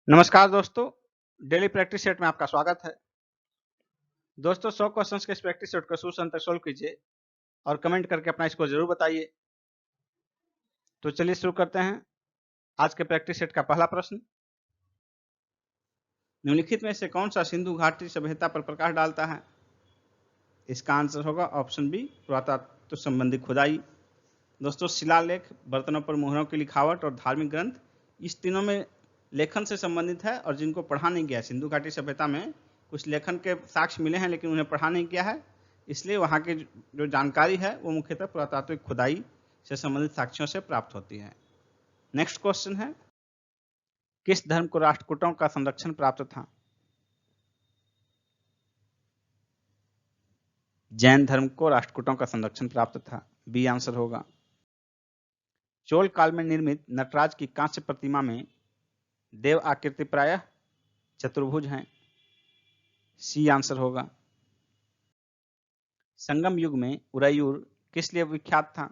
नमस्कार दोस्तों, daily practice set में आपका स्वागत है। दोस्तों 100 क्वेश्चंस के इस प्रैक्टिस सेट को शुरू से अंत तक सोल्व कीजिए और कमेंट करके अपना स्कोर जरूर बताइए। तो चलिए शुरू करते हैं। आज के प्रैक्टिस सेट का पहला प्रश्न, निम्नलिखित में से कौन सा सिंधु घाटी सभ्यता पर प्रकाश डालता है? इसका आंसर होगा ऑप्शन बी, पुरातत्व संबंधी खुदाई। दोस्तों शिलालेख, बर्तनों पर मुहरों की लिखावट और धार्मिक ग्रंथ, इस तीनों में लेखन से संबंधित है और जिनको पढ़ा नहीं गया। सिंधु घाटी सभ्यता में कुछ लेखन के साक्ष्य मिले हैं लेकिन उन्हें पढ़ा नहीं गया है, इसलिए वहाँ की जो जानकारी है वो मुख्यतः पुरातात्विक खुदाई से संबंधित साक्ष्यों से प्राप्त होती है। नेक्स्ट क्वेश्चन है, किस धर्म को राष्ट्रकूटों का संरक्षण प्राप्त था? जैन धर्म को राष्ट्रकूटों का संरक्षण प्राप्त था। बी आंसर होगा। चोल काल में निर्मित नटराज की कांस्य प्रतिमा में देव आकृति प्रायः चतुर्भुज हैं। सी आंसर होगा। संगम युग में उरैयूर किस लिए विख्यात था?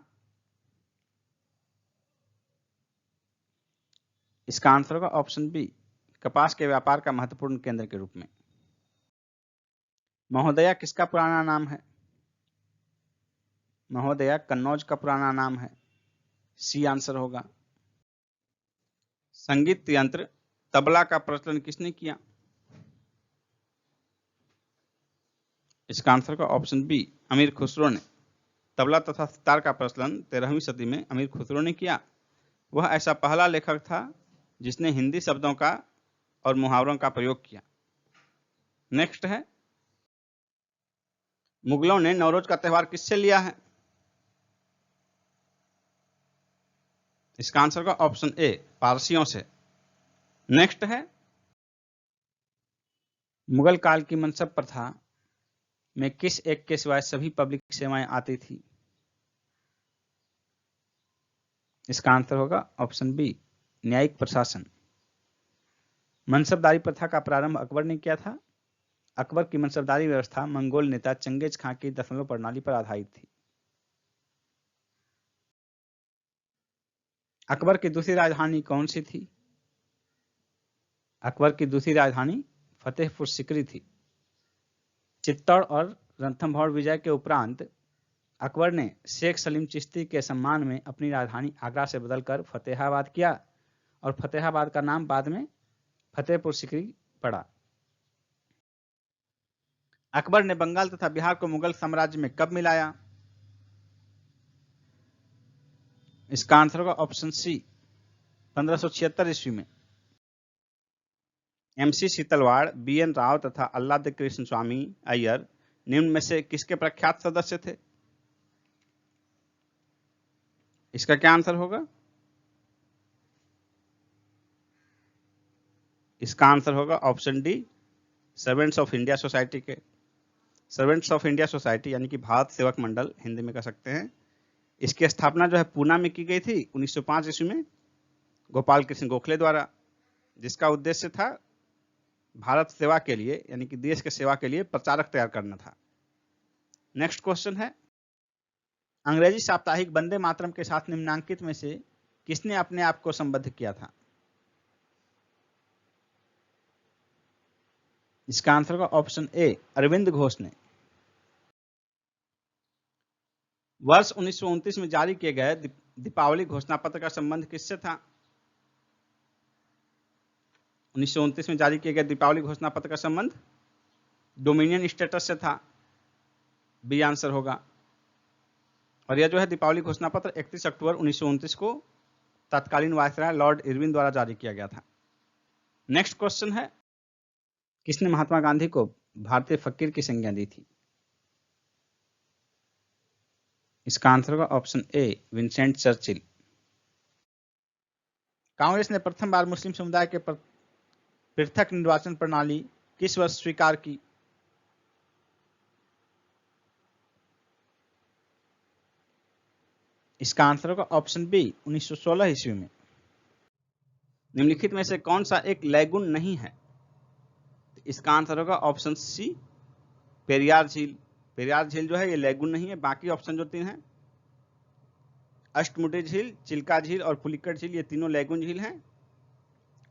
इसका आंसर होगा ऑप्शन बी, कपास के व्यापार का महत्वपूर्ण केंद्र के रूप में। महोदया किसका पुराना नाम है? महोदया कन्नौज का पुराना नाम है। सी आंसर होगा। संगीत यंत्र तबला का प्रचलन किसने किया? इसका आंसर होगा ऑप्शन बी, अमीर खुसरो ने। तबला तथा सितार का प्रचलन 13वीं सदी में अमीर खुसरो ने किया। वह ऐसा पहला लेखक था जिसने हिंदी शब्दों का और मुहावरों का प्रयोग किया। नेक्स्ट है, मुगलों ने नवरोज का त्यौहार किससे लिया है? इसका आंसर होगा ऑप्शन ए, पारसियों से। नेक्स्ट है, मुगल काल की मनसब प्रथा में किस एक के सिवाय सभी पब्लिक सेवाएं आती थी? इसका आंसर होगा ऑप्शन बी, न्यायिक प्रशासन। मनसबदारी प्रथा का प्रारंभ अकबर ने किया था। अकबर की मनसबदारी व्यवस्था मंगोल नेता चंगेज खां की दशमलव प्रणाली पर आधारित थी। अकबर की दूसरी राजधानी कौन सी थी? अकबर की दूसरी राजधानी फतेहपुर सिकरी थी। चित्तौड़ और रणथंभौर विजय के उपरांत अकबर ने शेख सलीम चिश्ती के सम्मान में अपनी राजधानी आगरा से बदलकर फतेहाबाद किया और फतेहाबाद का नाम बाद में फतेहपुर सिकरी पड़ा। अकबर ने बंगाल तथा बिहार को मुगल साम्राज्य में कब मिलाया? इसका आंसर होगा ऑप्शन सी, 1576 ईस्वी में। एमसी सीतलवाड़, बीएन राव तथा अल्लाद कृष्ण स्वामी अय्यर निम्न में से किसके प्रख्यात सदस्य थे? इसका क्या आंसर होगा? इसका आंसर होगा option D, servants of India society के। सर्वेंट्स ऑफ इंडिया सोसाइटी यानी कि भारत सेवक मंडल हिंदी में कह सकते हैं। इसकी स्थापना जो है पूना में की गई थी 1905 ईस्वी में गोपाल कृष्ण गोखले द्वारा, जिसका उद्देश्य था भारत सेवा के लिए यानी कि देश के सेवा के लिए प्रचारक तैयार करना था। नेक्स्ट क्वेश्चन है, अंग्रेजी साप्ताहिक वंदे मातरम के साथ निम्नांकित में से किसने अपने आप को संबद्ध किया था? इसका आंसर होगा ऑप्शन ए, अरविंद घोष ने। वर्ष 1929 में जारी किए गए दीपावली घोषणा पत्र का संबंध किससे था? 1929 में जारी किए गए दीपावली घोषणा पत्र का संबंध डोमिनियन स्टेटस से था। बी आंसर होगा। और यह जो है दीपावली घोषणा पत्र 31 अक्टूबर 1929 को तत्कालीन वायसराय लॉर्ड इरविन द्वारा जारी किया गया था। नेक्स्ट क्वेश्चन है, किसने महात्मा गांधी को भारतीय फकीर की संज्ञा दी थी? इसका आंसर होगा ऑप्शन ए, विंसेंट चर्चिल। कांग्रेस ने प्रथम बार मुस्लिम समुदाय के पृथक निर्वाचन प्रणाली किस वर्ष स्वीकार की? इसका आंसर होगा ऑप्शन बी, 1916 ईस्वी में। निम्नलिखित में से कौन सा एक लैगून नहीं है? इसका आंसर होगा ऑप्शन सी, पेरियार झील। पेरियार झील जो है ये लैगून नहीं है। बाकी ऑप्शन जो तीन हैं, अष्टमुडी झील, चिल्का झील और पुलिकट झील, ये तीनों लैगून झील हैं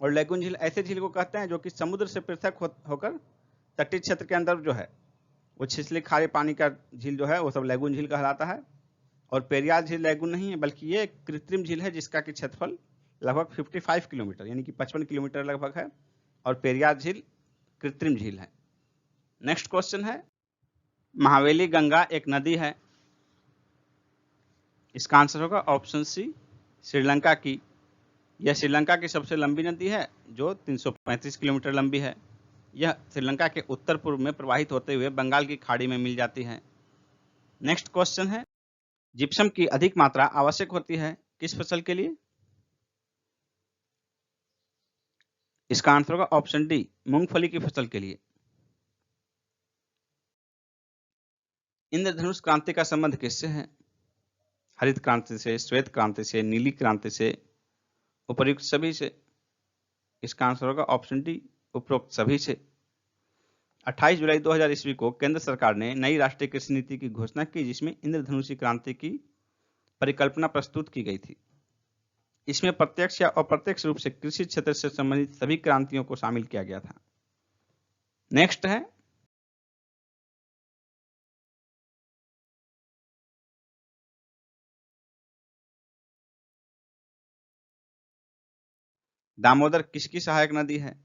और लैगून झील ऐसे झील को कहते हैं जो कि समुद्र से पृथक होकर तटीय क्षेत्र के अंदर जो है वो छिछली खारे पानी का झील जो है वो सब लैगून झील कहलाता है। और पेरियार झील लैगून नहीं है बल्कि ये एक कृत्रिम झील है जिसका कि क्षेत्रफल लगभग 55 किलोमीटर यानी कि 55 किलोमीटर लगभग है, और पेरियार झील कृत्रिम झील है। नेक्स्ट क्वेश्चन है, महावेली गंगा एक नदी है, इसका आंसर होगा ऑप्शन सी श्रीलंका की। यह श्रीलंका की सबसे लंबी नदी है जो 335 किलोमीटर लंबी है। यह श्रीलंका के उत्तर पूर्व में प्रवाहित होते हुए बंगाल की खाड़ी में मिल जाती है। नेक्स्ट क्वेश्चन है, जिप्सम की अधिक मात्रा आवश्यक होती है किस फसल के लिए? इसका आंसर होगा ऑप्शन डी मूंगफली की फसल के लिए। इंद्रधनुष क्रांति का संबंध किससे है? हरित क्रांति से, श्वेत क्रांति से, नीली क्रांति से, उपर्युक्त सभी से। इसका आंसर होगा ऑप्शन डी उपरोक्त सभी से। 28 जुलाई 2000 ईस्वी को केंद्र सरकार ने नई राष्ट्रीय कृषि नीति की घोषणा की जिसमें इंद्रधनुषी क्रांति की परिकल्पना प्रस्तुत की गई थी। इसमें प्रत्यक्ष या अप्रत्यक्ष रूप से कृषि क्षेत्र से संबंधित सभी क्रांतियों को शामिल किया गया था। नेक्स्ट है, दामोदर किसकी सहायक नदी है?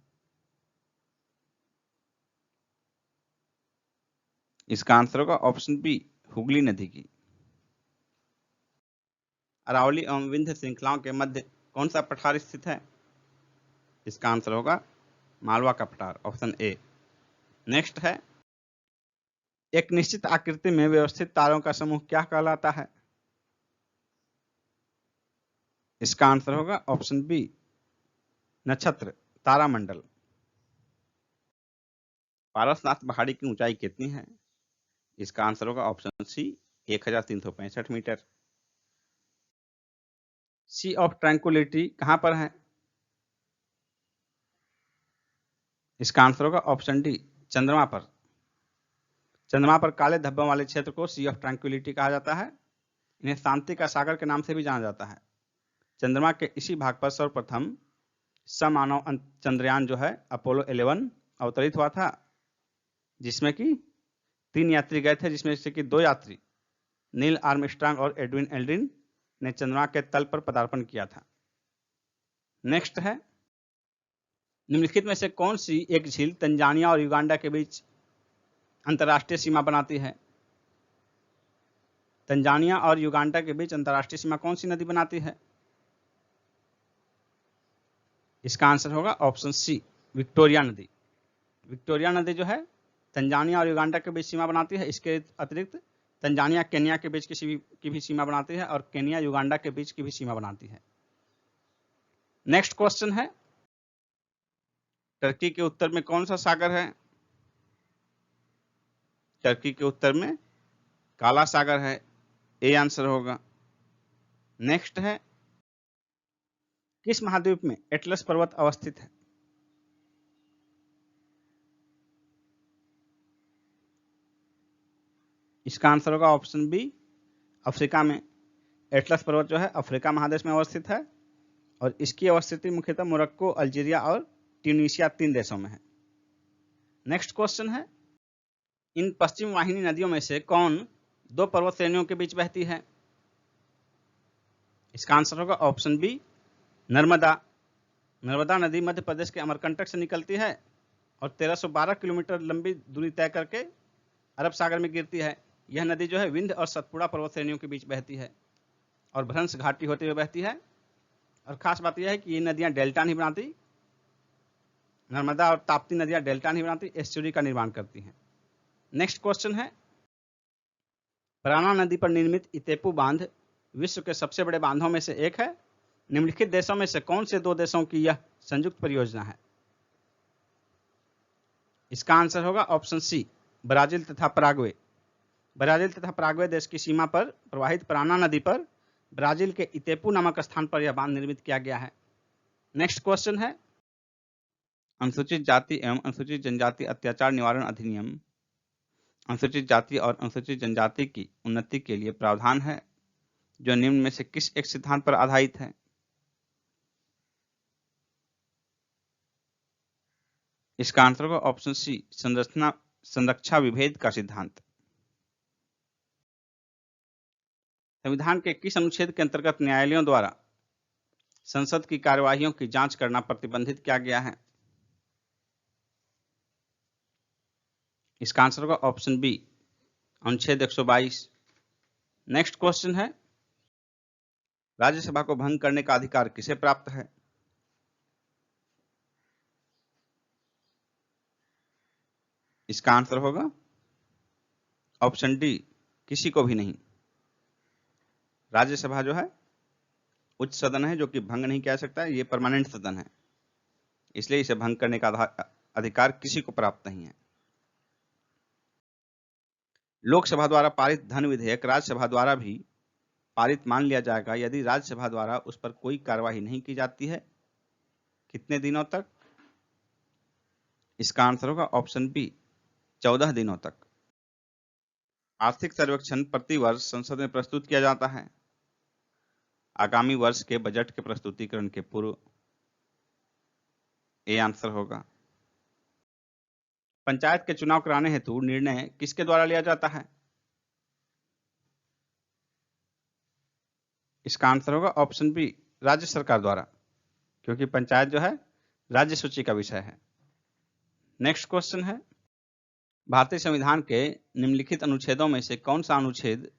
इसका आंसर होगा ऑप्शन बी हुगली नदी की। अरावली एवं विंध्य श्रृंखलाओं के मध्य कौन सा पठार स्थित है? इसका आंसर होगा मालवा का पठार, ऑप्शन ए। नेक्स्ट है, एक निश्चित आकृति में व्यवस्थित तारों का समूह क्या कहलाता है? इसका आंसर होगा ऑप्शन बी नक्षत्र तारामंडल। पारसनाथ पहाड़ी की ऊंचाई कितनी है? इसका आंसर होगा option C 1365 metre. Sea of Tranquillity कहां पर है? इसका आंसर होगा ऑप्शन डी चंद्रमा पर। चंद्रमा पर काले धब्बों वाले क्षेत्र को सी ऑफ ट्रैंक्विलिटी कहा जाता है। इन्हें शांति का सागर के नाम से भी जाना जाता है। चंद्रमा के इसी भाग पर सर्वप्रथम समानव चंद्रयान जो है अपोलो 11 अवतरित हुआ था, जिसमें कि 3 यात्री गए थे, जिसमें से कि 2 यात्री नील आर्मस्ट्रांग और एडविन एल्ड्रिन ने चंद्रमा के तल पर पदार्पण किया था। नेक्स्ट है, निम्नलिखित में से कौन सी एक झील तंजानिया और युगांडा के बीच अंतर्राष्ट्रीय सीमा बनाती है? तंजानिया और युगांडा के बीच अंतर्राष्ट्रीय सीमा कौन सी नदी बनाती है? इसका आंसर होगा ऑप्शन सी विक्टोरिया नदी। विक्टोरिया नदी जो है तंजानिया और युगांडा के बीच सीमा बनाती है। इसके अतिरिक्त तंजानिया केन्या के बीच की भी सीमा बनाती है और केन्या युगांडा के बीच की भी सीमा बनाती है। नेक्स्ट क्वेश्चन है, टर्की के उत्तर में कौन सा सागर है? टर्की के उत्तर में काला सागर है, ए आंसर होगा। नेक्स्ट है, किस महाद्वीप में एटलस पर्वत अवस्थित है? इसका आंसर होगा ऑप्शन बी अफ्रीका में। एटलस पर्वत जो है अफ्रीका महादेश में अवस्थित है और इसकी अवस्थिति मुख्यतः मोरक्को, अल्जीरिया और ट्यूनीशिया 3 देशों में है। नेक्स्ट क्वेश्चन है, इन पश्चिम वाहिनी नदियों में से कौन 2 पर्वत श्रेणियों के बीच बहती है? इसका आंसर होगा ऑप्शन बी नर्मदा। नर्मदा नदी मध्य प्रदेश के अमरकंटक से निकलती है और 1312 किलोमीटर लंबी दूरी तय करके अरब सागर में गिरती है। यह नदी जो है विंध्य और सतपुड़ा पर्वत श्रेणियों के बीच बहती है और भ्रंश घाटी होते हुए बहती है। और खास बात यह है कि ये नदियां डेल्टा नहीं बनाती, नर्मदा और ताप्ती नदियां डेल्टा नहीं बनाती, एस्चुरी का निर्माण करती हैं। नेक्स्ट क्वेश्चन है, प्राणा नदी पर निर्मित इतेपू बांध विश्व के सबसे बड़े बांधों में से एक है। निम्नलिखित देशों में से कौन से 2 देशों की यह संयुक्त परियोजना है? इसका आंसर होगा ऑप्शन सी ब्राजील तथा पराग्वे। ब्राजील तथा पराग्वे देश की सीमा पर प्रवाहित प्राणा नदी पर ब्राजील के इतेपू नामक स्थान पर यह बांध निर्मित किया गया है। नेक्स्ट क्वेश्चन है, अनुसूचित जाति एवं अनुसूचित जनजाति अत्याचार निवारण अधिनियम अनुसूचित जाति और अनुसूचित जनजाति की उन्नति के लिए प्रावधान है जो निम्न में से किस एक सिद्धांत पर आधारित है? इसका आंसर होगा ऑप्शन सी, संरक्षा विभेद का सिद्धांत। संविधान के किस अनुच्छेद के अंतर्गत न्यायालयों द्वारा संसद की कार्यवाहियों की जांच करना प्रतिबंधित किया गया है? इसका आंसर होगा ऑप्शन बी, अनुच्छेद 122। नेक्स्ट क्वेश्चन है, राज्यसभा को भंग करने का अधिकार किसे प्राप्त है? इसका आंसर होगा ऑप्शन डी, किसी को भी नहीं। राज्यसभा जो है उच्च सदन है जो कि भंग नहीं किया सकता है, ये परमानेंट सदन है, इसलिए इसे भंग करने का अधिकार किसी को प्राप्त नहीं है। लोकसभा द्वारा पारित धन विधेयक राज्यसभा द्वारा भी पारित मान लिया जाएगा यदि राज्यसभा द्वारा उस पर कोई कार्यवाही नहीं की जाती है। कितने दिनों तक? इसका आंसर होगा ऑप्शन बी, 14 दिनों तक। आर्थिक सर्वेक्षण प्रति वर्ष संसद में प्रस्तुत किया जाता है आगामी वर्ष के बजट के प्रस्तुतिकरण के पूर्व। ए आंसर होगा। पंचायत के चुनाव कराने हेतु निर्णय किसके द्वारा लिया जाता है? इसका आंसर होगा ऑप्शन बी, राज्य सरकार द्वारा, क्योंकि पंचायत जो है राज्य सूची का विषय है। नेक्स्ट क्वेश्चन है, भारतीय संविधान के निम्नलिखित अनुच्छेदों में से कौन सा अनुच्छेद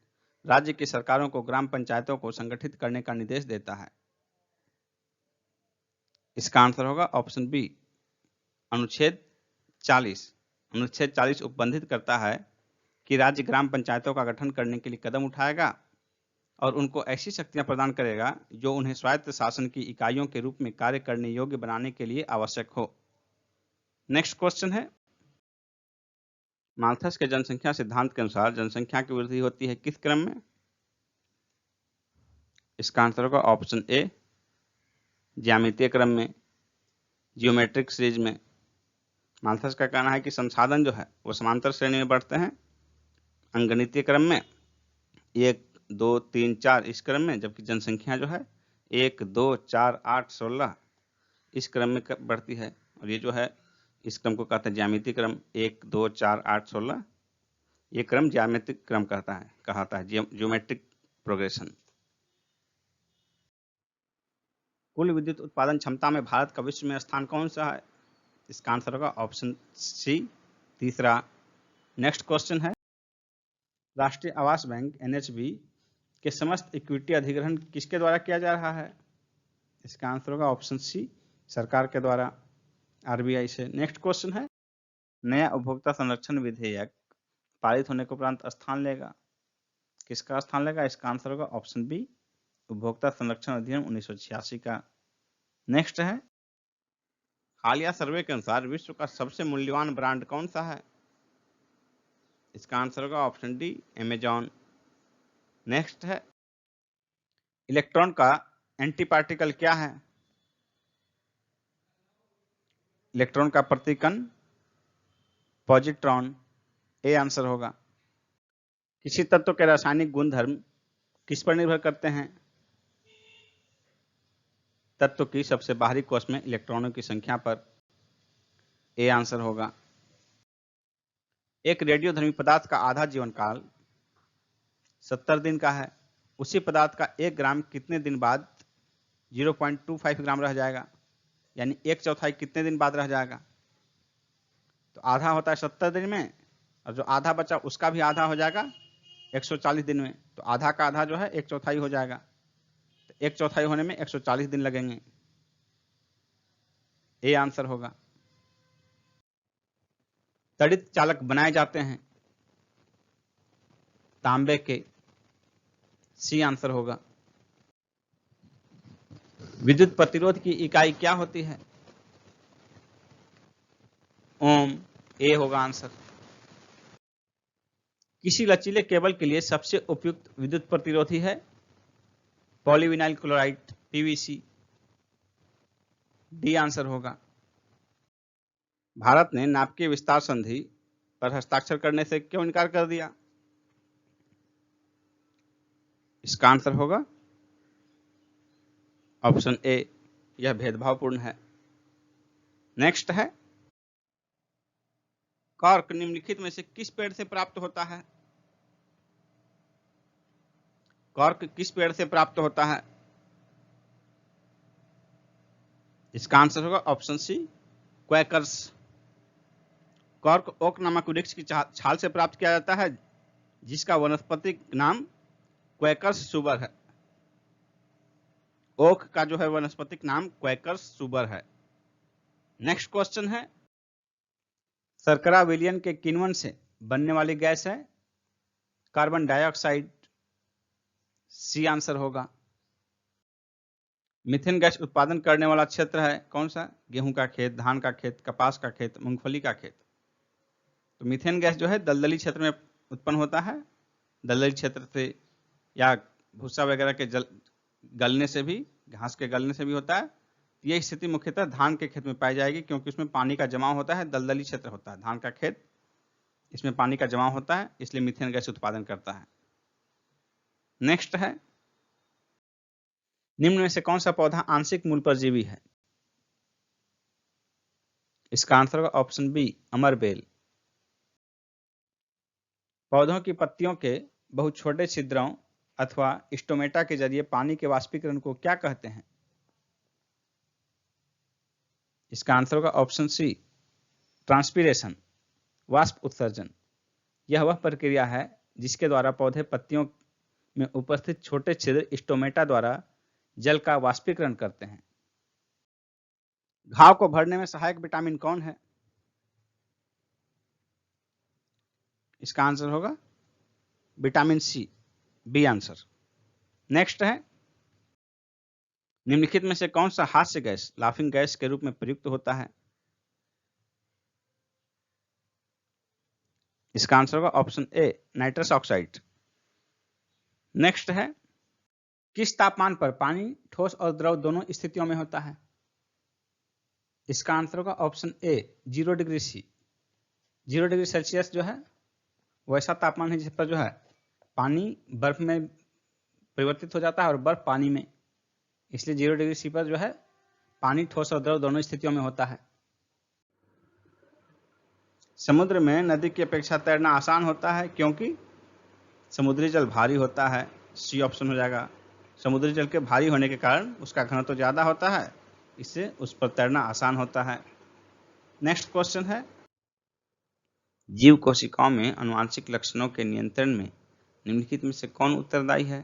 राज्य की सरकारों को ग्राम पंचायतों को संगठित करने का निर्देश देता है? इसका आंसर होगा ऑप्शन बी, अनुच्छेद 40। अनुच्छेद 40 उपबंधित करता है कि राज्य ग्राम पंचायतों का गठन करने के लिए कदम उठाएगा और उनको ऐसी शक्तियां प्रदान करेगा जो उन्हें स्वायत्त शासन की इकाइयों के रूप में कार्य करने योग्य बनाने के लिए आवश्यक हो। नेक्स्ट क्वेश्चन है, माल्थस के जनसंख्या सिद्धांत के अनुसार जनसंख्या की वृद्धि होती है किस क्रम में? इसका आंसर होगा ऑप्शन ए, ज्यामितीय क्रम में, जियोमेट्रिक सीरीज में। माल्थस का कहना है कि संसाधन जो है वो समांतर श्रेणी में बढ़ते हैं अंगणितीय क्रम में, 1 2 3 4 इस क्रम में, जबकि जनसंख्या जो है 1 2 4 8 16 इस क्रम में बढ़ती है। और ये जो है इस क्रम को कहते हैं ज्यामितीय क्रम, 1 2 4 8 16। ये क्रम ज्यामितीय क्रम कहता है जियोमेट्रिक प्रोग्रेशन। कुल विद्युत उत्पादन क्षमता में भारत का विश्व में स्थान कौन सा है? इसका आंसर होगा ऑप्शन सी, तीसरा। नेक्स्ट क्वेश्चन है, राष्ट्रीय आवास बैंक एनएचबी के समस्त इक्विटी अधिग्रहण किसके द्वारा किया जा रहा है? इसका आंसर होगा ऑप्शन सी, सरकार के द्वारा, आरबीआई से। नेक्स्ट क्वेश्चन है, नया उपभोक्ता संरक्षण विधेयक पारित होने के उपरांत स्थान लेगा, किसका स्थान लेगा? इसका आंसर होगा ऑप्शन बी, उपभोक्ता संरक्षण अधिनियम 1986 का। नेक्स्ट है, हालिया सर्वे के अनुसार विश्व का सबसे मूल्यवान ब्रांड कौन सा है? इसका आंसर होगा ऑप्शन डी, अमेजॉन। नेक्स्ट है, इलेक्ट्रॉन का एंटी पार्टिकल क्या है? इलेक्ट्रॉन का प्रतिकण पॉजिट्रॉन। ए आंसर होगा। किसी तत्व के रासायनिक गुणधर्म किस पर निर्भर करते हैं? तत्व की सबसे बाहरी कोश में इलेक्ट्रॉनों की संख्या पर। ए आंसर होगा। एक रेडियोधर्मी पदार्थ का आधा जीवन काल 70 दिन का है, उसी पदार्थ का 1 ग्राम कितने दिन बाद 0.25 ग्राम रह जाएगा, यानी 1/4 कितने दिन बाद रह जाएगा? तो आधा होता है 70 दिन में, और जो आधा बचा उसका भी आधा हो जाएगा 140 दिन में, तो आधा का आधा जो है 1/4 हो जाएगा। तो 1/4 होने में 140 दिन लगेंगे। ए आंसर होगा। तड़ित चालक बनाए जाते हैं तांबे के। सी आंसर होगा। विद्युत प्रतिरोध की इकाई क्या होती है? ओम। ए होगा आंसर। किसी लचीले केबल के लिए सबसे उपयुक्त विद्युत प्रतिरोधी है polyvinyl chloride, PVC. D answer होगा। भारत ने नाभिकीय विस्तार संधि पर हस्ताक्षर करने से क्यों इनकार कर दिया? इसका आंसर होगा ऑप्शन ए, यह भेदभावपूर्ण है। नेक्स्ट है, कॉर्क निम्नलिखित में से किस पेड़ से प्राप्त होता है? कॉर्क किस पेड़ से प्राप्त होता है? इसका आंसर होगा ऑप्शन सी, क्वैकर्स। कॉर्क ओक नामक वृक्ष की छाल से प्राप्त किया जाता है, जिसका वनस्पतिक नाम क्वैकर्स सुबर है। ओक का जो है वनस्पतिक नाम क्वैकर्स सुबर है। नेक्स्ट क्वेश्चन है, शर्करा विलयन के किण्वन से बनने वाली गैस है कार्बन डाइऑक्साइड। सी आंसर होगा। मीथेन गैस उत्पादन करने वाला क्षेत्र है कौन सा? गेहूं का खेत, धान का खेत, कपास का खेत, मूंगफली का खेत। तो मीथेन गैस जो है दलदली क्षेत्र में उत्पन्न होता है। दलदली क्षेत्र से या भूसा वगैरह के गलने से भी, घास के गलने से भी होता है। यह स्थिति मुख्यतः धान के खेत में पाई जाएगी, क्योंकि उसमें पानी का जमाव होता है, दलदली क्षेत्र होता है धान का खेत, इसमें पानी का जमाव होता है, इसलिए मीथेन गैस उत्पादन करता है। नेक्स्ट है, निम्न में से कौन सा पौधा आंशिक मूल परजीवी है? इसका आंसर होगा ऑप्शन बी, अमरबेल। पौधों की पत्तियों के बहुत छोटे छिद्रों अथवा स्टोमेटा के जरिए पानी के वाष्पीकरण को क्या कहते हैं? इसका आंसर होगा ऑप्शन सी, ट्रांसपीरेशन, वाष्प उत्सर्जन। यह वह प्रक्रिया है जिसके द्वारा पौधे पत्तियों में उपस्थित छोटे छिद्र स्टोमेटा द्वारा जल का वाष्पीकरण करते हैं। घाव को भरने में सहायक विटामिन कौन है? इसका आंसर होगा vitamin C, B answer. Next है, निम्नलिखित में से कौन सा हास्य गैस लाफिंग गैस के रूप में प्रयुक्त होता है? इसका आंसर होगा ऑप्शन ए, नाइट्रस ऑक्साइड। नेक्स्ट है, किस तापमान पर पानी ठोस और द्रव दोनों स्थितियों में होता है? इसका आंसर होगा option A, 0 degree C. 0 degree Celsius जो है वैसा तापमान है जिस पर जो है पानी बर्फ में परिवर्तित हो जाता है और बर्फ पानी में, इसलिए 0 डिग्री सी पर जो है पानी ठोस और द्रव दोनों स्थितियों में होता है। समुद्र में नदी की अपेक्षा तैरना आसान होता है क्योंकि समुद्री जल भारी होता है। सी ऑप्शन हो जाएगा। समुद्री जल के भारी होने के कारण उसका घनत्व तो ज्यादा होता है, इससे उस पर तैरना आसान होता है। नेक्स्ट क्वेश्चन है, जीव कोशिकाओं में आनुवांशिक लक्षणों के नियंत्रण में निम्नलिखित में से कौन उत्तरदायी है?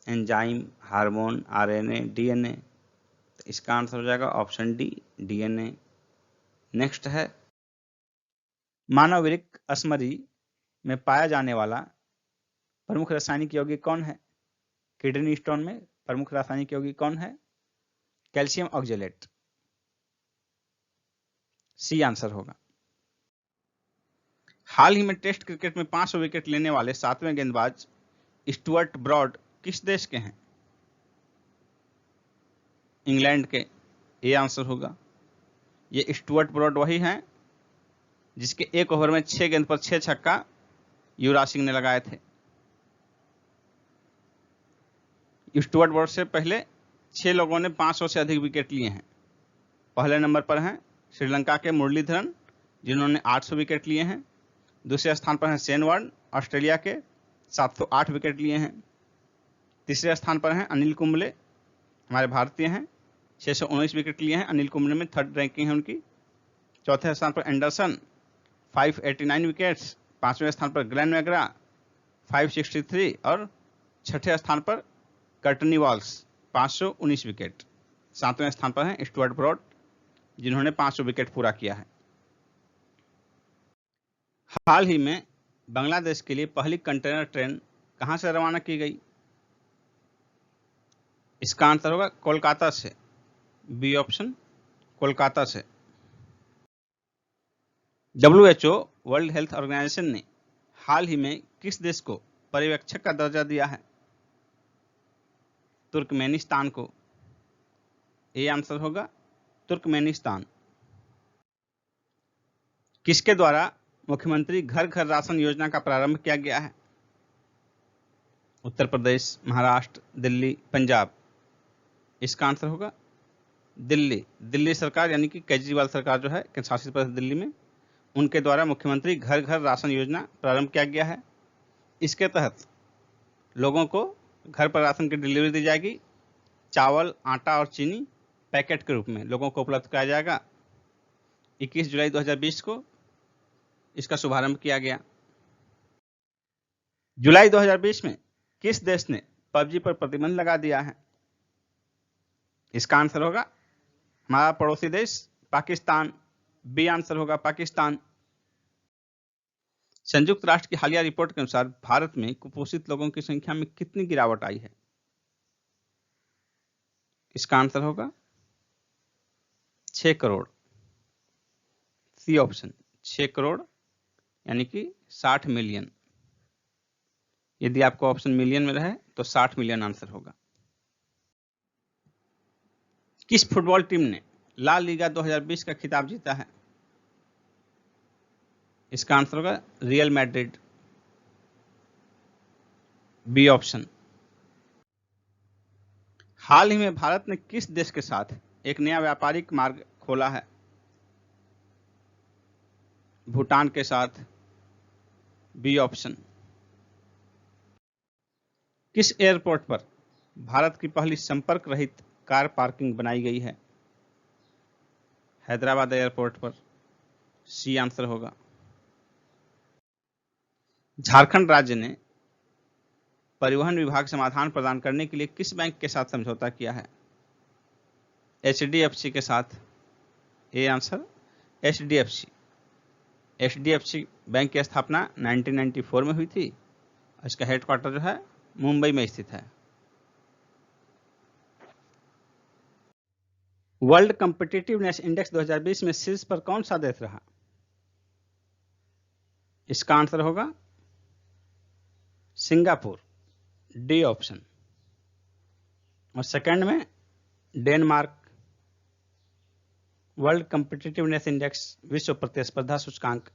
Enzyme, hormone, RNA, DNA. तो इसका आंसर हो जाएगा ऑप्शन डी, डीएनए। नेक्स्ट है, मानव वृक्क असमरी में पाया जाने वाला प्रमुख रासायनिक यौगिक कौन है? किडनी स्टोन में प्रमुख रासायनिक यौगिक कौन है? Calcium oxalate. सी आंसर होगा। हाल ही में टेस्ट क्रिकेट में 500 विकेट लेने वाले 7वें गेंदबाज स्टुअर्ट ब्रॉड किस देश के हैं? इंग्लैंड के। ए आंसर होगा। ये स्टुअर्ट ब्रॉड वही हैं जिसके एक ओवर में 6 गेंद पर 6 छक्का युवराज सिंह ने लगाए थे। स्टुअर्ट ब्रॉड से पहले 6 लोगों ने 500 से अधिक विकेट लिए हैं। पहले नंबर पर हैं श्रीलंका के मुरलीधरन, जिन्होंने 800 विकेट लिए हैं। दूसरे स्थान पर हैं शेन वॉर्न, ऑस्ट्रेलिया के, 708 विकेट लिए हैं। तीसरे स्थान पर हैं अनिल कुंबले, हमारे भारतीय हैं, 619 विकेट लिए हैं। अनिल कुंबले में 3rd रैंकिंग है उनकी। चौथे स्थान पर एंडरसन, 589 विकेट्स। 5वें स्थान पर ग्लेन मैग्रा, 563। और 6ठे स्थान पर कर्टनी वॉल्स, 519 विकेट। 7वें स्थान पर हैं स्टुअर्ट ब्रॉड, जिन्होंने 500 विकेट पूरा किया है। हाल ही में बांग्लादेश के लिए पहली कंटेनर ट्रेन कहां से रवाना की गई? इसका आंसर होगा कोलकाता से, बी ऑप्शन, कोलकाता से। WHO वर्ल्ड हेल्थ ऑर्गेनाइजेशन ने हाल ही में किस देश को पर्यवेक्षक का दर्जा दिया है? तुर्कमेनिस्तान को। ए आंसर होगा तुर्कमेनिस्तान। किसके द्वारा मुख्यमंत्री घर घर राशन योजना का प्रारंभ किया गया है? उत्तर प्रदेश, महाराष्ट्र, दिल्ली, पंजाब। इसका आंसर होगा दिल्ली। दिल्ली सरकार यानी कि केजरीवाल सरकार जो है, केंद्र शासित प्रदेश दिल्ली में, उनके द्वारा मुख्यमंत्री घर घर राशन योजना प्रारंभ किया गया है। इसके तहत लोगों को घर पर राशन की डिलीवरी दी जाएगी। चावल, आटा और चीनी पैकेट के रूप में लोगों को उपलब्ध कराया जाएगा। 21 जुलाई 2020 को इसका शुभारंभ किया गया। जुलाई 2020 में किस देश ने पबजी पर प्रतिबंध लगा दिया है? इसका आंसर होगा हमारा पड़ोसी देश पाकिस्तान। बी आंसर होगा पाकिस्तान। संयुक्त राष्ट्र की हालिया रिपोर्ट के अनुसार भारत में कुपोषित लोगों की संख्या में कितनी गिरावट आई है? इसका आंसर होगा 6 करोड़। सी ऑप्शन 6 करोड़ यानी कि 60 मिलियन। यदि आपको ऑप्शन मिलियन में रहे तो 60 मिलियन आंसर होगा। किस फुटबॉल टीम ने ला लीगा 2020 का खिताब जीता है? इसका आंसर होगा रियल मैड्रिड। B option. हाल ही में भारत ने किस देश के साथ एक नया व्यापारिक मार्ग खोला है? भूटान के साथ। B option. किस एयरपोर्ट पर भारत की पहली संपर्क रहित कार पार्किंग बनाई गई है? हैदराबाद एयरपोर्ट पर। सी आंसर होगा। झारखंड राज्य ने परिवहन विभाग समाधान प्रदान करने के लिए किस बैंक के साथ समझौता किया है? HDFC के साथ। A answer HDFC। HDFC bank की स्थापना 1994 में हुई थी। इसका हेडक्वार्टर जो है मुंबई में स्थित है। वर्ल्ड कॉम्पिटिटिवनेस इंडेक्स 2020 में शीर्ष पर कौन सा देश रहा? इसका आंसर होगा सिंगापुर। D option. और सेकंड में डेनमार्क। वर्ल्ड कॉम्पिटिटिवनेस इंडेक्स विश्व प्रतिस्पर्धा सूचकांक।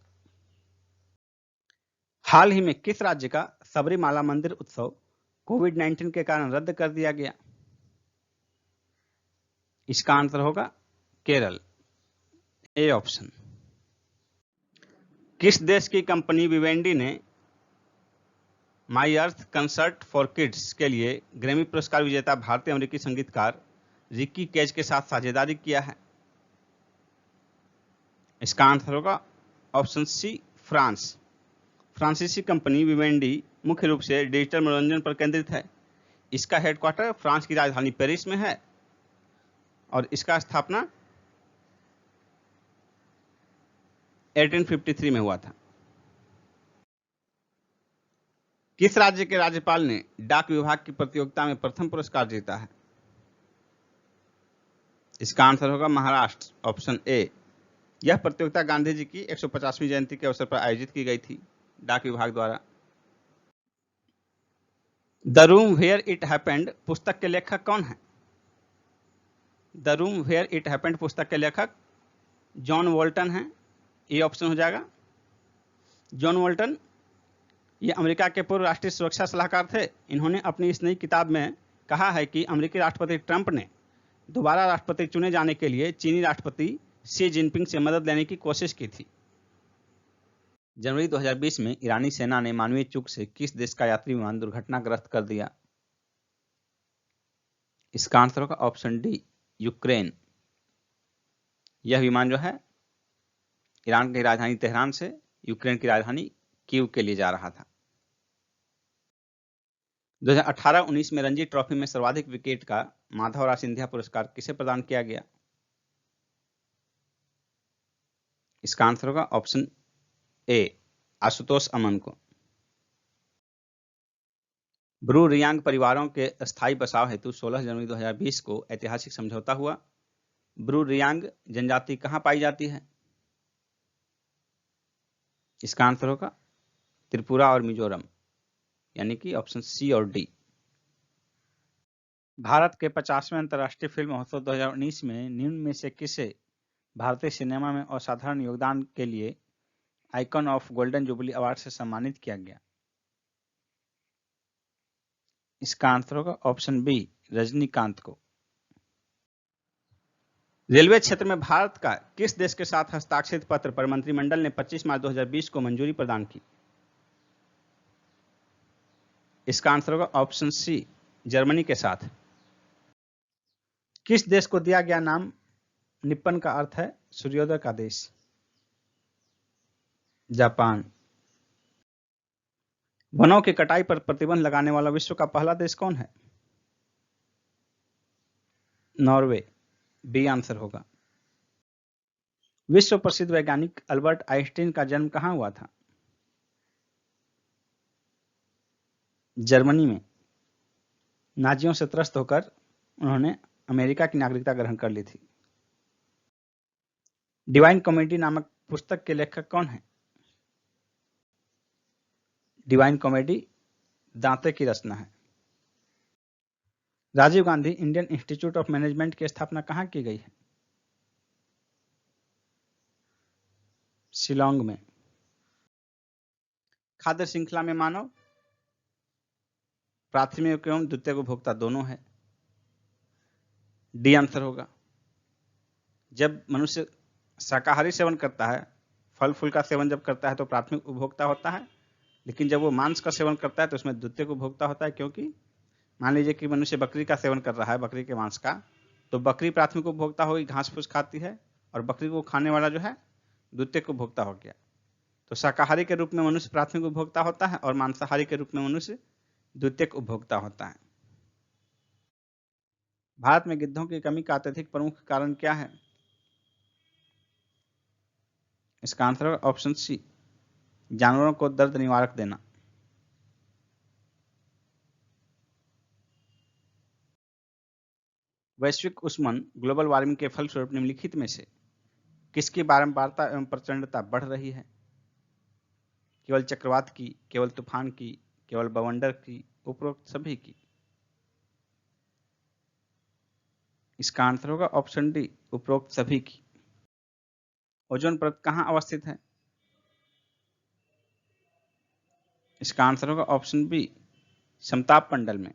हाल ही में किस राज्य का सबरीमाला मंदिर उत्सव कोविड-19 के कारण रद्द कर दिया गया? इसका आंसर होगा केरल। A option. किस देश की कंपनी विवेंडी ने माई अर्थ कंसर्ट फॉर किड्स के लिए ग्रैमी पुरस्कार विजेता भारतीय अमेरिकी संगीतकार रिकी केज के साथ साझेदारी किया है? इसका आंसर होगा ऑप्शन सी फ्रांस। फ्रांसीसी कंपनी विवेंडी मुख्य रूप से डिजिटल मनोरंजन पर केंद्रित है। इसका हेडक्वार्टर फ्रांस की राजधानी पेरिस में है और इसका स्थापना 1853 में हुआ था। किस राज्य के राज्यपाल ने डाक विभाग की प्रतियोगिता में प्रथम पुरस्कार जीता है? इसका आंसर होगा महाराष्ट्र। Option A. यह प्रतियोगिता गांधी जी की 150वीं जयंती के अवसर पर आयोजित की गई थी डाक विभाग द्वारा। The room where it happened पुस्तक के लेखक कौन है? The room where it happened पुस्तक के लेखक जॉन वोल्टन हैं। ये ऑप्शन हो जाएगा। जॉन वोल्टन ये अमेरिका के पूर्व राष्ट्रीय सुरक्षा सलाहकार थे। इन्होंने अपनी इस नई किताब में कहा है कि अमेरिकी राष्ट्रपति ट्रंप ने दोबारा राष्ट्रपति चुने जाने के लिए चीनी राष्ट्रपति शी जिनपिंग से मदद लेने की कोशिश की थी। जनवरी 2020 में ईरानी सेना ने मानवीय चूक से किस देश का यात्री विमान दुर्घटनाग्रस्त कर दिया? इसका आंसर होगा ऑप्शन डी यूक्रेन। यह विमान जो है ईरान की राजधानी तेहरान से यूक्रेन की राजधानी कीव के लिए जा रहा था। 2018-19 में रणजी ट्रॉफी में सर्वाधिक विकेट का माधवराव सिंधिया पुरस्कार किसे प्रदान किया गया? इसका आंसर होगा ऑप्शन ए आशुतोष अमन को। ब्रू रियांग परिवारों के स्थायी बसाव हेतु 16 जनवरी 2020 को ऐतिहासिक समझौता हुआ। ब्रू रियांग जनजाति कहां पाई जाती है? इसका आंसर होगा त्रिपुरा और मिजोरम यानी कि ऑप्शन सी और डी। भारत के 50वें अंतर्राष्ट्रीय फिल्म महोत्सव 2019 में निम्न में से किसे भारतीय सिनेमा में असाधारण योगदान के लिए icon of golden jubilee award से सम्मानित किया गया? इसका आंसर होगा ऑप्शन बी रजनीकांत को। रेलवे क्षेत्र में भारत का किस देश के साथ हस्ताक्षरित पत्र पर मंत्रिमंडल ने 25 मार्च 2020 को मंजूरी प्रदान की? इसका आंसर होगा ऑप्शन सी, जर्मनी के साथ। किस देश को दिया गया नाम निप्पन का अर्थ है सूर्योदय का देश? जापान। वनों की कटाई पर प्रतिबंध लगाने वाला विश्व का पहला देश कौन है? नॉर्वे, बी आंसर होगा। विश्व प्रसिद्ध वैज्ञानिक अल्बर्ट आइंस्टीन का जन्म कहां हुआ था? जर्मनी में। नाजियों से त्रस्त होकर उन्होंने अमेरिका की नागरिकता ग्रहण कर ली थी। डिवाइन कॉमेडी नामक पुस्तक के लेखक कौन है? डिवाइन कॉमेडी दांते की रचना है। Rajiv Gandhi Indian Institute of Management की स्थापना कहां की गई है? शिलोंग में। खाद्य श्रृंखला में मानव प्राथमिक एवं द्वितीयक उपभोक्ता दोनों है। डी आंसर होगा। जब मनुष्य शाकाहारी सेवन करता है, फल फूल का सेवन जब करता है तो प्राथमिक उपभोक्ता होता है, लेकिन जब वो मांस का सेवन करता है तो उसमें द्वितीयक उपभोक्ता होता है। क्योंकि मान लीजिए कि मनुष्य बकरी का सेवन कर रहा है, बकरी के मांस का, तो बकरी प्राथमिक उपभोक्ता होगी, घास फूस खाती है, और बकरी को खाने वाला जो है द्वितीयक उपभोक्ता हो गया। तो शाकाहारी के रूप में मनुष्य प्राथमिक उपभोक्ता होता है और मांसाहारी के रूप में मनुष्य द्वितीयक उपभोक्ता होता है। भारत में गिद्धों की कमी का अत्यधिक प्रमुख कारण क्या है? इसका आंसर है ऑप्शन सी, जानवरों को दर्द निवारक देना। वैश्विक उष्मन ग्लोबल वार्मिंग के फलस्वरूप निम्नलिखित में से किसकी बारंबारता एवं प्रचंडता बढ़ रही है? केवल चक्रवात की, केवल तूफान की, केवल बवंडर की, उपरोक्त सभी की? इसका आंसर होगा ऑप्शन डी, उपरोक्त सभी की। ओजोन परत कहां अवस्थित है? इसका आंसर होगा ऑप्शन बी, समताप मंडल में।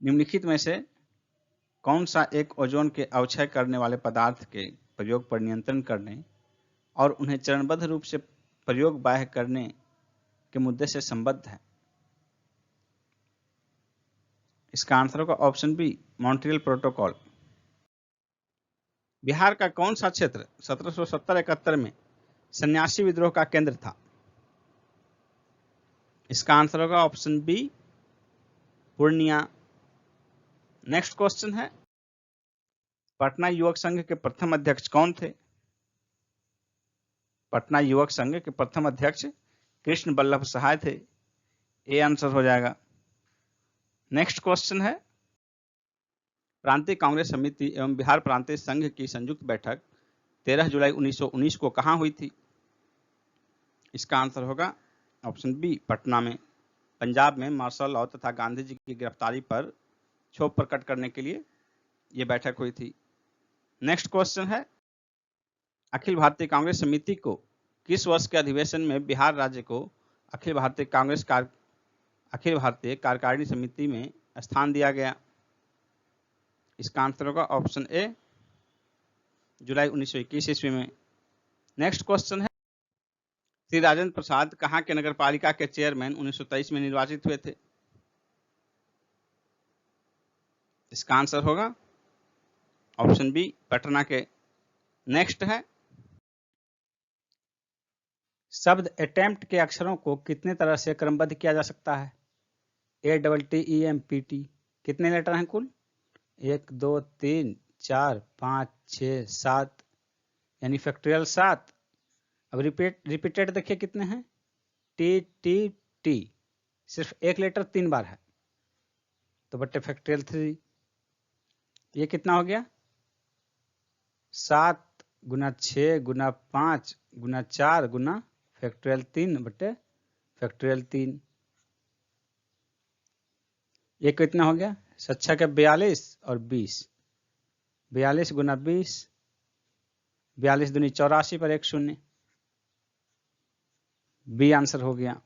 निम्नलिखित में से कौन सा एक ओजोन के अवक्षय करने वाले पदार्थ के प्रयोग पर नियंत्रण करने और उन्हें चरणबद्ध रूप से प्रयोग बाह्य करने के मुद्दे से संबद्ध है? इसका आंसर होगा option B, Montreal protocol. Bihar का कौन सा क्षेत्र 1770-71 में सन्यासी विद्रोह का केंद्र था? इसका आंसर होगा option B, Purnia. Next question है, पटना युवक संघ के प्रथम अध्यक्ष कौन थे? पटना युवक संघ के प्रथम अध्यक्ष कृष्ण बल्लभ सहाय थे। ए आंसर हो जाएगा। नेक्स्ट क्वेश्चन है, प्रांतीय कांग्रेस समिति एवं बिहार प्रांतीय संघ की संयुक्त बैठक 13 जुलाई 1919 को कहां हुई थी? इसका आंसर होगा ऑप्शन बी, पटना में। पंजाब में मार्शल लॉ तथा गांधी जी की गिरफ्तारी पर क्षोभ प्रकट करने के लिए यह बैठक हुई थी। नेक्स्ट क्वेश्चन है, अखिल भारतीय कांग्रेस समिति को किस वर्ष के अधिवेशन में बिहार राज्य को अखिल भारतीय कार्यकारिणी समिति में स्थान दिया गया? इसका आंसर होगा ऑप्शन ए, जुलाई 1921 ईस्वी में। नेक्स्ट क्वेश्चन है, श्री राजेंद्र प्रसाद कहां के नगर पालिका के चेयरमैन 1923 में निर्वाचित हुए थे? इसका आंसर होगा ऑप्शन बी, पटना के। नेक्स्ट है, शब्द अटेम्प्ट के अक्षरों को कितने तरह से क्रमबद्ध किया जा सकता है? ATTEMPT। कितने लेटर हैं कुल? 1 2 3 4 5 6 7, यानी फैक्टोरियल 7। अब रिपीटेड देखिए कितने हैं? TTT, सिर्फ एक लेटर 3 बार है, तो बट्टे फैक्टोरियल 3। ये कितना हो गया? 7 गुना 6 गुना 5 गुना 4 गुना फैक्टोरियल 3 बट्टे फैक्टोरियल 3। ये कितना हो गया? 7 के 42 और 20, 42 गुना 20, 42 दूनी 84 पर 1 0। बी आंसर हो गया।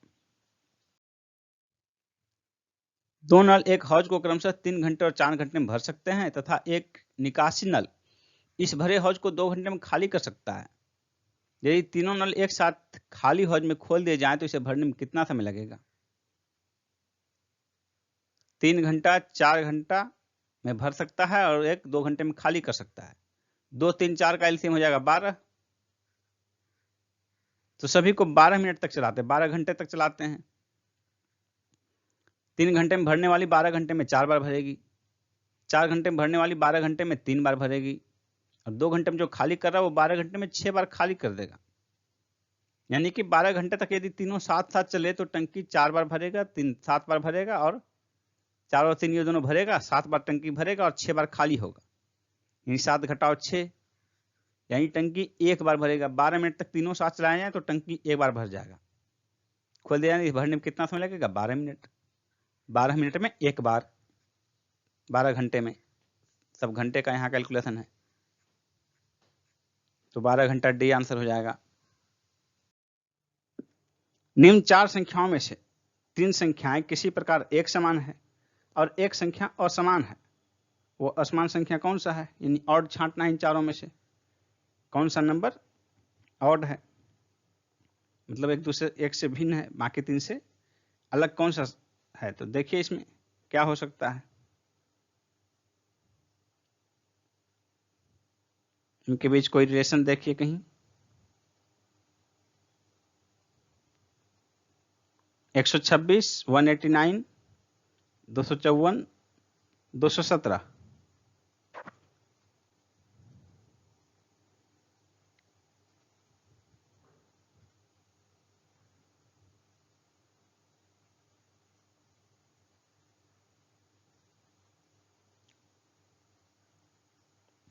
दो नल एक हौज को क्रमशः 3 घंटे और 4 घंटे में भर सकते हैं तथा एक निकासी नल इस भरे हौज को 2 घंटे में खाली कर सकता है। यदि तीनों नल एक साथ खाली हौज में खोल दिए जाएं तो इसे भरने में कितना समय लगेगा? 3 घंटा 4 घंटा में भर सकता है और एक 2 घंटे में खाली कर सकता है। 2 3 4 का एलसीएम हो जाएगा 12। तो सभी को 12 मिनट तक चलाते हैं, 12 घंटे तक चलाते हैं। 3 घंटे में भरने वाली 12 घंटे में 4 बार भरेगी, 4 घंटे में भरने वाली 12 घंटे में 3 बार भरेगी और 2 घंटे में जो खाली कर रहा है वो 12 घंटे में 6 बार खाली कर देगा। यानी कि 12 घंटे तक यदि तीनों साथ साथ चले तो टंकी 4 बार भरेगा, 7 बार भरेगा और 4 और 3 ये दोनों भरेगा, 7 बार टंकी भरेगा और 6 बार खाली होगा। यानी 7 घटाओ 6, यानी टंकी 1 बार भरेगा। 12 मिनट तक तीनों साथ चलाए जाए तो टंकी 1 बार भर जाएगा। खोल दिया जाए भरने में कितना समय लगेगा? 12 मिनट। 12 मिनट में 1 बार, 12 घंटे में, सब घंटे का यहाँ कैलकुलेशन है, तो 12 घंटा डी आंसर हो जाएगा। निम्न 4 संख्याओं में से 3 संख्याएं किसी प्रकार एक समान है और एक संख्या असमान है। वो असमान संख्या कौन सा है? यानी ऑड छांटना इन चारों में से कौन सा नंबर ऑड है, मतलब एक दूसरे एक से भिन्न है, बाकी 3 से अलग कौन सा है? तो देखिए इसमें क्या हो सकता है। इनके बीच कोई रिलेशन देखिए कहीं। 126, 189, 254, 217।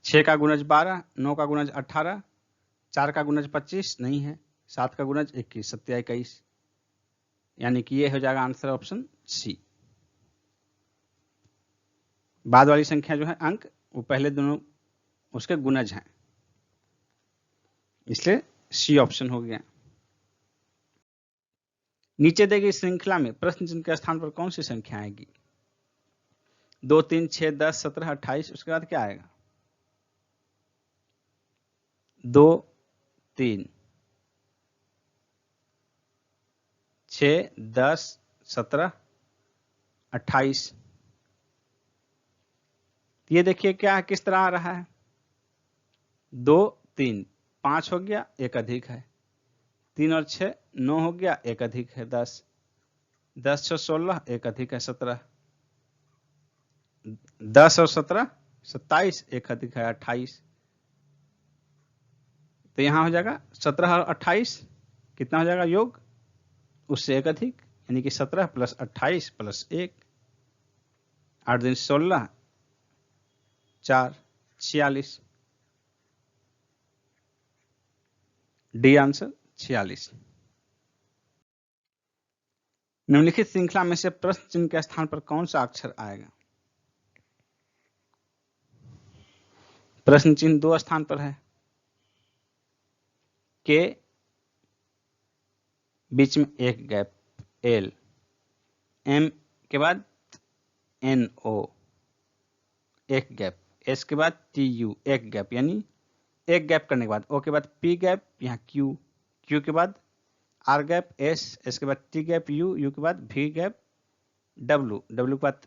छः का गुणज 12, 9 का गुणज 18, 4 का गुणज 25 नहीं है, 7 का गुणज 21, 7 21, यानी कि ये हो जाएगा आंसर ऑप्शन सी। बाद वाली संख्या जो है अंक वो पहले दोनों उसके गुणज हैं, इसलिए सी ऑप्शन हो गया। नीचे दी गई श्रृंखला में प्रश्न चिन्ह के स्थान पर कौन सी संख्या आएगी? 2 3 6 10 17 28, उसके बाद क्या आएगा? 2 3 6 10 17 28। ये देखिए क्या है, किस तरह आ रहा है। 2 3 5 हो गया, एक अधिक है। 3 और 6 9 हो गया, एक अधिक है 10। 10 6 16, एक अधिक है 17। 10 और 17 27, एक अधिक है 28। तो यहां हो जाएगा 17 और 28 कितना हो जाएगा योग, उससे एक अधिक, यानी कि 17 + 28 + 1, 8 दिन 16, 4 46। D answer 46। निम्नलिखित श्रृंखला में से प्रश्न चिन्ह के स्थान पर कौन सा अक्षर आएगा? प्रश्न चिन्ह 2 स्थान पर है, के बीच में एक गैप एल, एम के बाद एन ओ एक गैप, एस के बाद टी यू एक गैप, यानी एक गैप करने के बाद ओ के बाद पी गैप, यहाँ क्यू, क्यू के बाद आर गैप एस, एस के बाद टी गैप यू, यू के बाद वी गैप डब्ल्यू, डब्ल्यू के बाद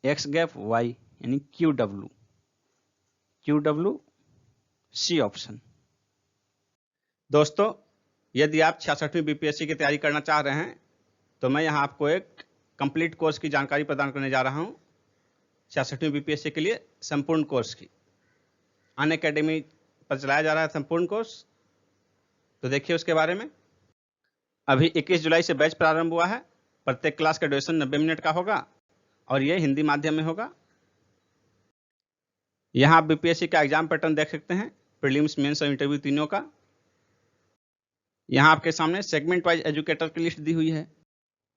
एक्स गैप वाई, यानी Q W, Q W C option. दोस्तों यदि आप 66वीं बीपीएससी की तैयारी करना चाह रहे हैं तो मैं यहाँ आपको एक कंप्लीट कोर्स की जानकारी प्रदान करने जा रहा हूँ 66वीं बीपीएससी के लिए संपूर्ण कोर्स की। अनअकैडमी पर चलाया जा रहा है संपूर्ण कोर्स, तो देखिए उसके बारे में। अभी 21 जुलाई से बैच प्रारंभ हुआ है। प्रत्येक क्लास का ड्यूरेशन 90 मिनट का होगा और ये हिंदी माध्यम में होगा। यहाँ आप बीपीएससी का एग्जाम पैटर्न देख सकते हैं, प्रीलिम्स, मेंस और इंटरव्यू तीनों का। यहाँ आपके सामने सेगमेंट वाइज एजुकेटर की लिस्ट दी हुई है।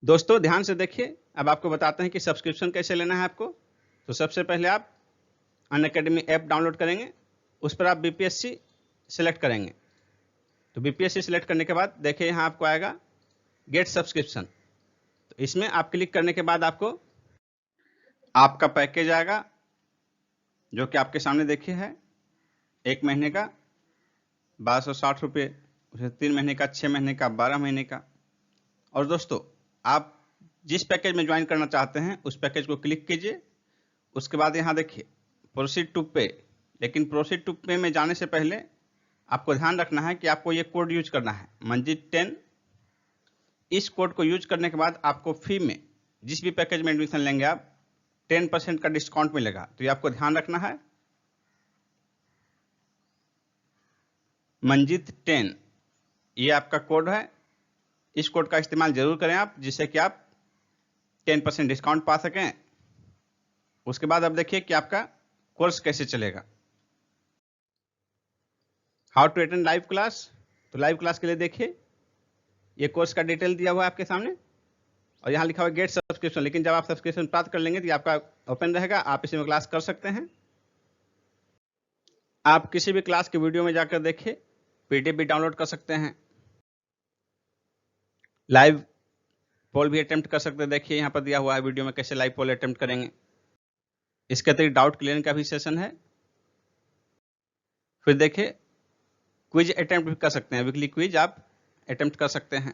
दोस्तों ध्यान से देखिए, अब आपको बताते हैं कि सब्सक्रिप्शन कैसे लेना है आपको। तो सबसे पहले आप अनअकैडमी ऐप डाउनलोड करेंगे, उस पर आप बीपीएससी सिलेक्ट करेंगे। तो बीपीएससी सिलेक्ट करने के बाद देखिए यहाँ आपको आएगा गेट सब्सक्रिप्शन। तो इसमें आप क्लिक करने के बाद आपको आपका पैकेज आएगा, जो कि आपके सामने देखिए है 1 महीने का 1260 रुपये, उसे 3 महीने का, 6 महीने का, 12 महीने का। और दोस्तों, आप जिस पैकेज में ज्वाइन करना चाहते हैं उस पैकेज को क्लिक कीजिए। उसके बाद यहाँ देखिए प्रोसीड टू पे। लेकिन प्रोसीड टू पे में जाने से पहले आपको ध्यान रखना है कि आपको ये कोड यूज करना है, मंजीत 10। इस कोड को यूज करने के बाद आपको फ्री में जिस भी पैकेज में एडमिशन लेंगे आप 10% का डिस्काउंट मिलेगा। तो ये आपको ध्यान रखना है, मंजीत 10 ये आपका कोड है। इस कोड का इस्तेमाल जरूर करें आप, जिससे कि आप 10% डिस्काउंट पा सकें। उसके बाद अब देखिए कि आपका कोर्स कैसे चलेगा। How to attend live class. तो लाइव क्लास के लिए देखिए ये कोर्स का डिटेल दिया हुआ है आपके सामने, और यहाँ लिखा हुआ है गेट सब्सक्रिप्शन। लेकिन जब आप सब्सक्रिप्शन प्राप्त कर लेंगे तो ये आपका ओपन रहेगा, आप इसी में क्लास कर सकते हैं। आप किसी भी क्लास के वीडियो में जाकर देखिए, पीडीएफ भी डाउनलोड कर सकते हैं, लाइव पोल भी अटेम्प्ट कर सकते हैं। देखिए यहाँ पर दिया हुआ है वीडियो में कैसे लाइव पोल अटेम्प्ट करेंगे। इसके अतिरिक्त डाउट क्लियर का भी सेशन है। फिर देखिए क्विज अटेम्प्ट भी कर सकते हैं, वीकली क्विज आप अटेम्प्ट कर सकते हैं।